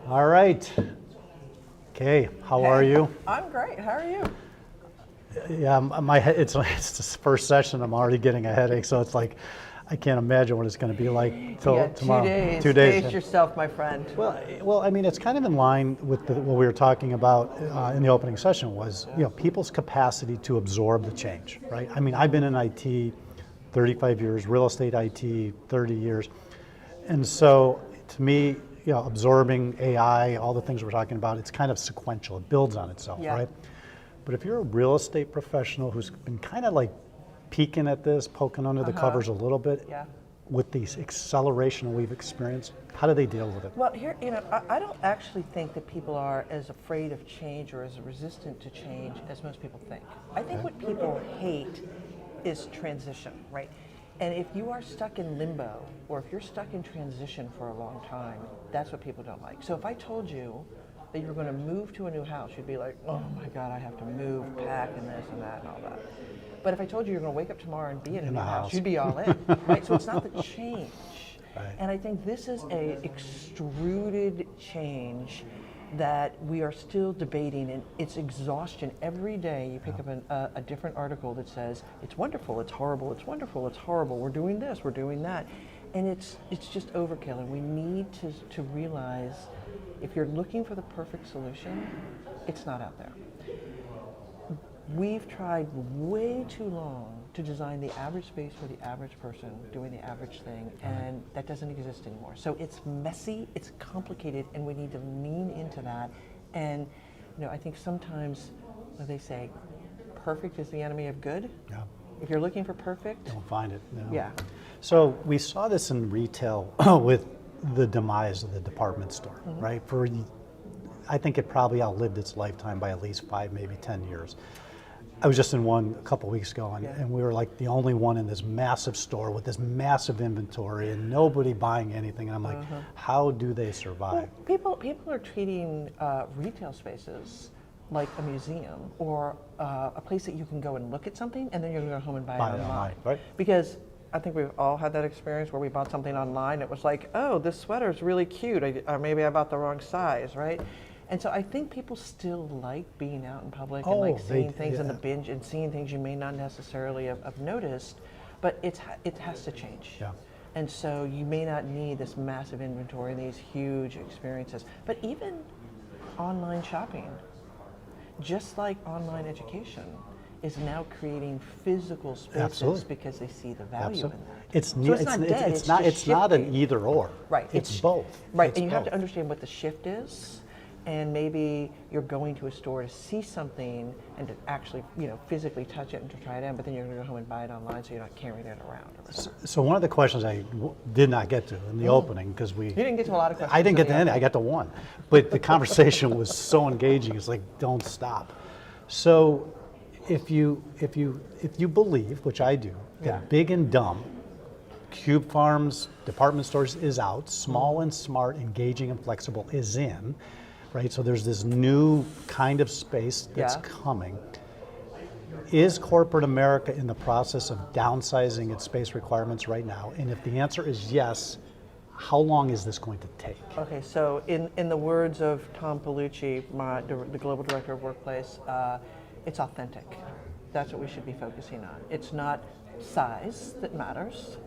All right. Kay, how are you? I'm great. How are you? Yeah, my head, it's the first session. I'm already getting a headache, so it's like I can't imagine what it's going to be like till Yeah, tomorrow. 2 days. 2 days. Pace yourself, my friend. Well, I mean, it's kind of in line with what we were talking about in the opening session was, people's capacity to absorb the change, right? I mean, I've been in IT 35 years, real estate IT 30 years, and so to me, absorbing AI, all the things we're talking about, it's kind of sequential. It builds on itself, Yeah. right? But if you're a real estate professional who's been kind of like peeking at this, poking under the covers a little bit, Yeah. with the acceleration we've experienced, how do they deal with it? Well, here, I don't actually think that people are as afraid of change or as resistant to change as most people think. I think what people hate is transition, right? And if you are stuck in limbo, or if you're stuck in transition for a long time, that's what people don't like. So if I told you that you're going to move to a new house, you'd be like, oh my God, I have to move, pack, and this and that and all that. But if I told you you're going to wake up tomorrow and be in a new house, you'd be all in, right? So it's not the change. Right. And I think this is a extruded change that we are still debating, and it's exhaustion. Every day you pick up a different article that says, it's wonderful, it's horrible, it's wonderful, it's horrible, we're doing this, we're doing that. And it's just overkill, and we need to realize if you're looking for the perfect solution, it's not out there. We've tried way too long to design the average space for the average person doing the average thing, and that doesn't exist anymore. So it's messy, it's complicated, and we need to lean into that. And I think sometimes they say, perfect is the enemy of good. Yeah. If you're looking for perfect, Don't find it. No. yeah. So we saw this in retail with the demise of the department store, right? I think it probably outlived its lifetime by at least 5, maybe 10 years. I was just in one a couple weeks ago, and we were like the only one in this massive store with this massive inventory and nobody buying anything. And I'm like, how do they survive? Well, people are treating retail spaces like a museum or a place that you can go and look at something and then you're going to go home and buy it online. Right? Because I think we've all had that experience where we bought something online. It was like, oh, this sweater is really cute. Maybe I bought the wrong size, right? And so I think people still like being out in public and like seeing things in the binge and seeing things you may not necessarily have noticed, but it has to change. Yeah. And so you may not need this massive inventory and these huge experiences, but even online shopping, just like online education, is now creating physical spaces because they see the value in that. It's not an either or. Right. It's both. Right. It's and you have both. to understand what the shift is. And maybe you're going to a store to see something and to actually, physically touch it and to try it on, but then you're going to go home and buy it online so you're not carrying it around. So one of the questions I did not get to in the opening, because You didn't get to a lot of questions. I didn't get to any, I got to one. But the conversation was so engaging, it's like, don't stop. So if you believe, which I do, that big and dumb, cube farms, department stores is out, small and smart, engaging and flexible is in, right? So there's this new kind of space that's coming. Is corporate America in the process of downsizing its space requirements right now? And if the answer is yes, how long is this going to take? Okay, so in the words of Tom Palucci, the Global Director of Workplace, it's authentic. That's what we should be focusing on. It's not size that matters.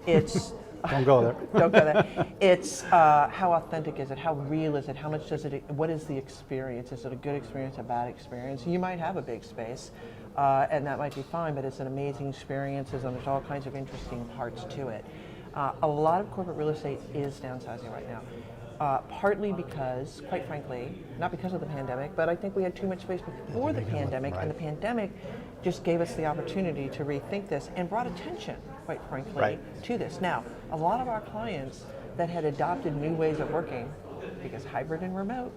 It's Don't go there. Don't go there. It's how authentic is it? How real is it? How much does it? What is the experience? Is it a good experience, a bad experience? You might have a big space, and that might be fine, but it's an amazing experience, and there's all kinds of interesting parts to it. A lot of corporate real estate is downsizing right now, partly because, quite frankly, not because of the pandemic, but I think we had too much space before the pandemic, and the pandemic just gave us the opportunity to rethink this and brought attention, quite frankly, to this. Now, a lot of our clients that had adopted new ways of working, because hybrid and remote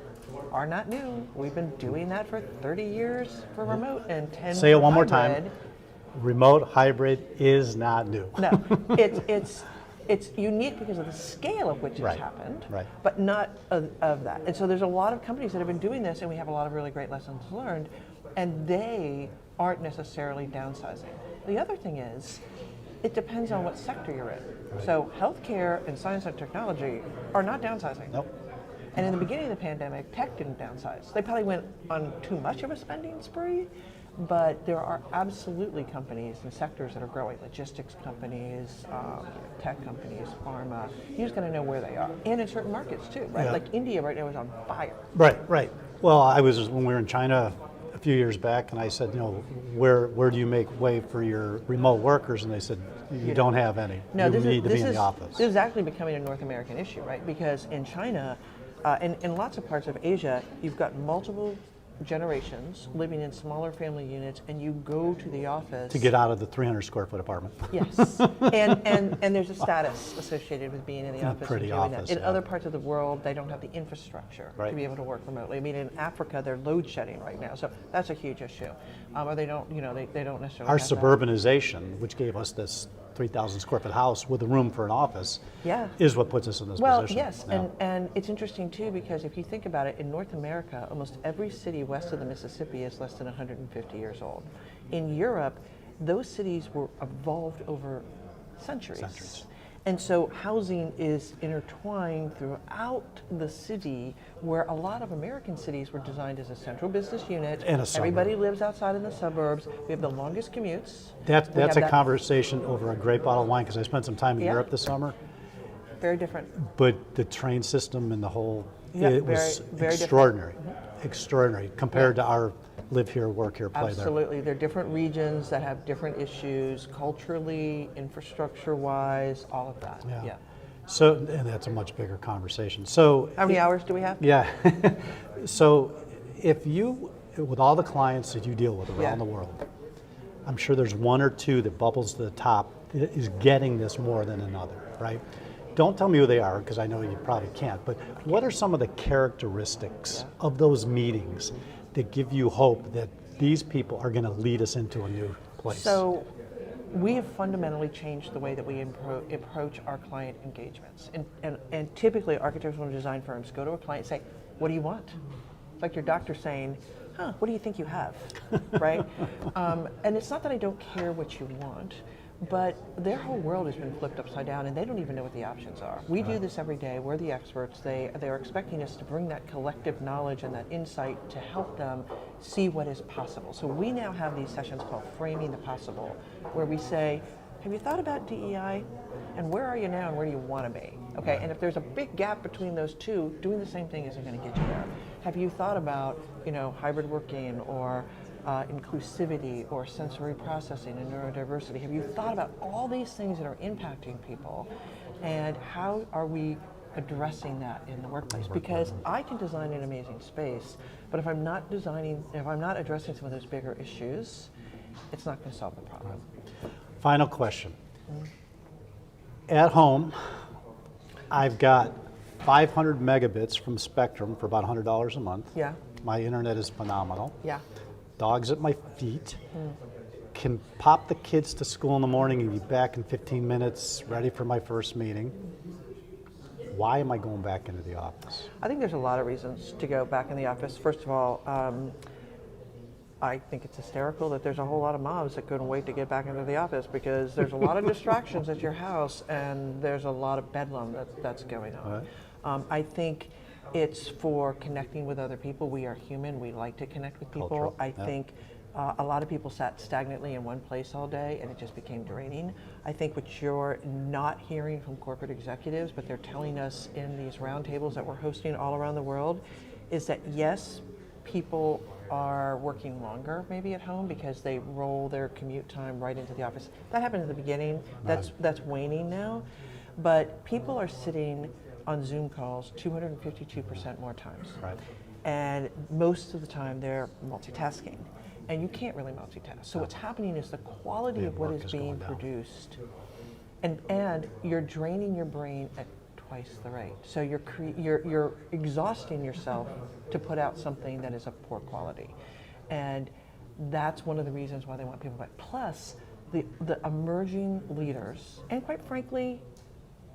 are not new. We've been doing that for 30 years for remote and 10 Say it one more hybrid. time. Remote hybrid is not new. No, it's unique because of the scale of which it's happened, but not of that. And so there's a lot of companies that have been doing this, and we have a lot of really great lessons learned, and they aren't necessarily downsizing. The other thing is, it depends on what sector you're in. So healthcare and science and technology are not downsizing. Nope. And in the beginning of the pandemic, tech didn't downsize. They probably went on too much of a spending spree, but there are absolutely companies and sectors that are growing. Logistics companies, tech companies, pharma. You just got to know where they are. And in certain markets too, right? Yeah. Like India right now is on fire. Right. Well, when we were in China a few years back, and I said, where do you make way for your remote workers? And they said, you don't have any. No, you need to be in the office. This is actually becoming a North American issue, right? Because in China, and in lots of parts of Asia, you've got multiple generations living in smaller family units, and you go to the office To get out of the 300 square foot apartment. Yes, and there's a status associated with being in the office. pretty and doing office, that. In yeah. other parts of the world, they don't have the infrastructure Right. to be able to work remotely. I mean, in Africa, they're load shedding right now, so that's a huge issue. Or they don't, they don't necessarily. Our have that. suburbanization, which gave us this 3,000 square foot house with a room for an office, Yeah. is what puts us in this Well, position. yes, Yeah. and it's interesting too because if you think about it, in North America, almost every city west of the Mississippi is less than 150 years old. In Europe, those cities were evolved over centuries. And so housing is intertwined throughout the city, where a lot of American cities were designed as a central business unit. And a suburb. Everybody lives outside in the suburbs. We have the longest commutes. That's We have a that- conversation over a great bottle of wine, because I spent some time in Yeah. Europe this summer, Very different. but the train system and the whole, Yeah, it very- was very different. extraordinary. Extraordinary compared to our live here, work here, play there. Absolutely. They're different regions that have different issues, culturally, infrastructure-wise, all of that. Yeah. So, and that's a much bigger conversation. So, How many hours do we have? yeah. So, if you, with all the clients that you deal with around Yeah. the world, I'm sure there's one or two that bubbles to the top that is getting this more than another, right? Don't tell me who they are, because I know you probably can't, but what are some of the characteristics of those meetings that give you hope that these people are going to lead us into a new place? So we have fundamentally changed the way that we approach our client engagements. And typically architectural and design firms go to a client and say, what do you want? It's like your doctor saying, what do you think you have, right? And it's not that I don't care what you want, but their whole world has been flipped upside down and they don't even know what the options are. We do this every day, we're the experts. They are expecting us to bring that collective knowledge and that insight to help them see what is possible. So we now have these sessions called Framing the Possible, where we say, have you thought about DEI? And where are you now and where do you want to be? Okay, and if there's a big gap between those two, doing the same thing isn't going to get you there. Have you thought about, hybrid working or inclusivity or sensory processing and neurodiversity? Have you thought about all these things that are impacting people, and how are we addressing that in the workplace? Because I can design an amazing space, but if I'm not addressing some of those bigger issues, it's not going to solve the problem. Final question. At home, I've got 500 megabits from Spectrum for about $100 a month. Yeah. My internet is phenomenal. Yeah. Dogs at my feet. Can pop the kids to school in the morning and be back in 15 minutes, ready for my first meeting. Why am I going back into the office? I think there's a lot of reasons to go back in the office. First of all, I think it's hysterical that there's a whole lot of moms that couldn't wait to get back into the office because there's a lot of distractions at your house and there's a lot of bedlam that's going on. Right. I think it's for connecting with other people. We are human. We like to connect with people. Cultural, I think a lot of people sat stagnantly in one place all day and it just became draining. I think what you're not hearing from corporate executives, but they're telling us in these roundtables that we're hosting all around the world, is that yes, people are working longer maybe at home because they roll their commute time right into the office. That happened at the beginning. That's waning now. But people are sitting on Zoom calls 252% more times. Right. And most of the time they're multitasking. And you can't really multitask. So what's happening is the quality of what work is is being going down. produced, and you're draining your brain at twice the rate. So you're exhausting yourself to put out something that is of poor quality. And that's one of the reasons why they want people back. Plus, the emerging leaders, and quite frankly,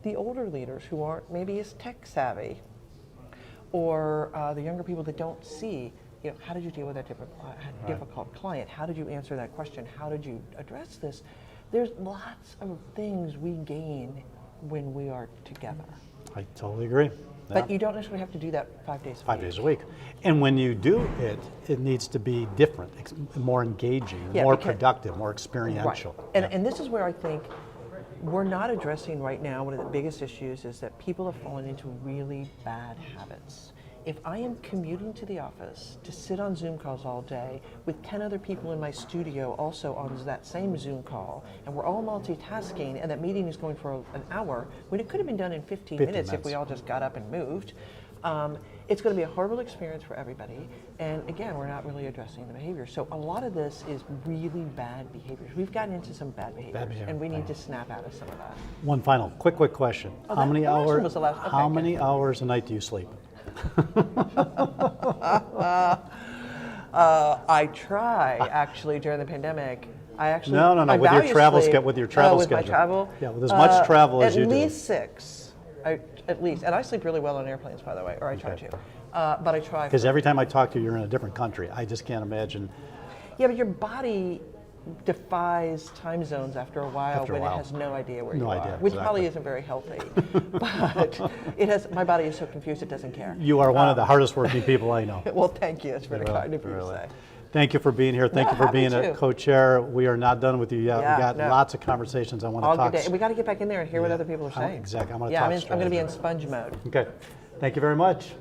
the older leaders who aren't maybe as tech savvy, or the younger people that don't see, how did you deal with that difficult client? How did you answer that question? How did you address this? There's lots of things we gain when we are together. I totally agree. But you don't necessarily have to do that 5 days a week. 5 days a week. And when you do it, it needs to be different, more engaging, more productive, more experiential. Right. And this is where I think we're not addressing right now, one of the biggest issues is that people have fallen into really bad habits. If I am commuting to the office to sit on Zoom calls all day with 10 other people in my studio also on that same Zoom call, and we're all multitasking, and that meeting is going for an hour, when it could have been done in 15 minutes if we all just got up and moved, it's going to be a horrible experience for everybody. And again, we're not really addressing the behavior. So a lot of this is really bad behaviors. We've gotten into some bad behaviors, and we need to snap out of some of that. One final quick question. Oh, how many hours? Was the last, okay, how many hours a night do you sleep? I try actually during the pandemic. I actually No. With your travel schedule. With your travel with schedule. my travel. Yeah, with as much travel as you do. At least 6. At least, and I sleep really well on airplanes, by the way, or I try to. But I try. Because every time I talk to you, you're in a different country. I just can't imagine. Yeah, but your body defies time zones after a while After a when while. it has no idea where you No are, idea, which exactly. probably isn't very healthy. But it has. My body is so confused it doesn't care. You are one of the hardest working people I know. Well, thank you. It's very Really, kind of you to really. say. Thank you for being here. Thank Yeah, you for being happy a to. co-chair. We are not done with you yet. Yeah, We got no. lots of conversations I want to All talk. good day. We got to get back in there and hear what other people are saying. Exactly. I want to Yeah, talk I'm going to be in strategy. sponge mode. Okay. Thank you very much.